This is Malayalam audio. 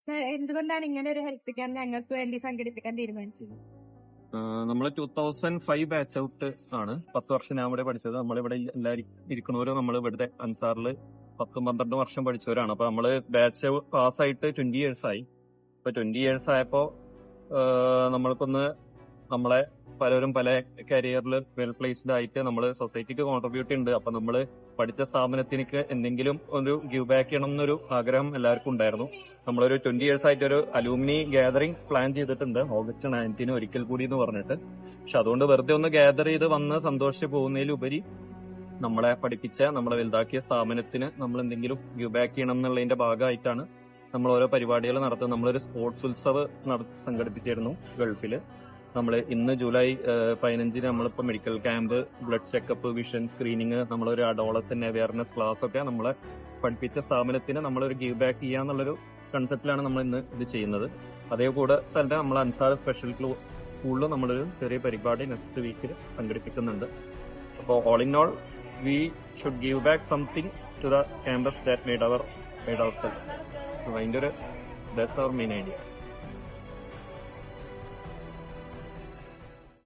എന്തുകൊണ്ടാണ് ഇങ്ങനെ ഒരു ഹെൽത്ത് ക്യാമ്പ് ഞങ്ങൾക്ക് വേണ്ടി സംഘടിപ്പിക്കാൻ തീരുമാനിച്ചത്? നമ്മൾ 2005 ബാച്ച് ഔട്ട് ആണ്. 10 വർഷം ഞാൻ ഇവിടെ പഠിച്ചത്. നമ്മളിവിടെ എല്ലാവരും ഇരിക്കുന്നവരും നമ്മൾ ഇവിടുത്തെ അൻസാറിൽ 10-12 വർഷം പഠിച്ചവരാണ്. അപ്പൊ നമ്മള് ബാച്ച് പാസ്സായിട്ട് 20 years ആയി. ഇപ്പൊ 20 years ആയപ്പോ നമ്മളിപ്പോ നമ്മളെ പലരും പല കരിയറിൽ വെൽ പ്ലേസ്ഡ് ആയിട്ട് നമ്മൾ സൊസൈറ്റിക്ക് കോൺട്രിബ്യൂട്ട് ഉണ്ട്. അപ്പൊ നമ്മൾ പഠിച്ച സ്ഥാപനത്തിനൊക്കെ എന്തെങ്കിലും ഒരു ഗിവ് ബാക്ക് ചെയ്യണം എന്നൊരു ആഗ്രഹം എല്ലാവർക്കും ഉണ്ടായിരുന്നു. നമ്മളൊരു 20 years ആയിട്ട് ഒരു അലൂമിനി ഗാദറിംഗ് പ്ലാൻ ചെയ്തിട്ടുണ്ട്, August 9th ഒരിക്കൽ കൂടി എന്ന് പറഞ്ഞിട്ട്. പക്ഷെ അതുകൊണ്ട് വെറുതെ ഒന്ന് ഗ്യാദർ ചെയ്ത് വന്ന് സന്തോഷിച്ച് പോകുന്നതിലുപരി നമ്മളെ പഠിപ്പിച്ച നമ്മളെ വലുതാക്കിയ സ്ഥാപനത്തിന് നമ്മൾ എന്തെങ്കിലും ഗിവ് ബാക്ക് ചെയ്യണം എന്നുള്ളതിന്റെ ഭാഗമായിട്ടാണ് നമ്മൾ ഓരോ പരിപാടികൾ നടത്തുന്നത്. നമ്മളൊരു സ്പോർട്സ് ഉത്സവ് സംഘടിപ്പിച്ചിരുന്നു ഗൾഫില്. നമ്മൾ ഇന്ന് ജൂലൈ 15 നമ്മളിപ്പോ medical camp, blood checkup, vision screening, നമ്മളൊരു അഡോളസന്റ് അവയർനെസ് ക്ലാസ് ഒക്കെ നമ്മളെ പഠിപ്പിച്ച സ്ഥാപനത്തിന് നമ്മളൊരു ഗീവ് ബാക്ക് ചെയ്യാന്നുള്ളൊരു കൺസെപ്റ്റിലാണ് നമ്മൾ ഇന്ന് ഇത് ചെയ്യുന്നത്. അതേകൂടെ തന്നെ നമ്മൾ അൻസാർ സ്പെഷ്യൽ സ്കൂളിൽ നമ്മളൊരു ചെറിയ പരിപാടി നെക്സ്റ്റ് വീക്കിൽ സംഘടിപ്പിക്കുന്നുണ്ട്. അപ്പോൾ all in all we should give back something to the campus that made ourselves. So അതിന്റെ ഒരു ദാറ്റ്സ് അവർ മെയിൻ ഐഡിയ.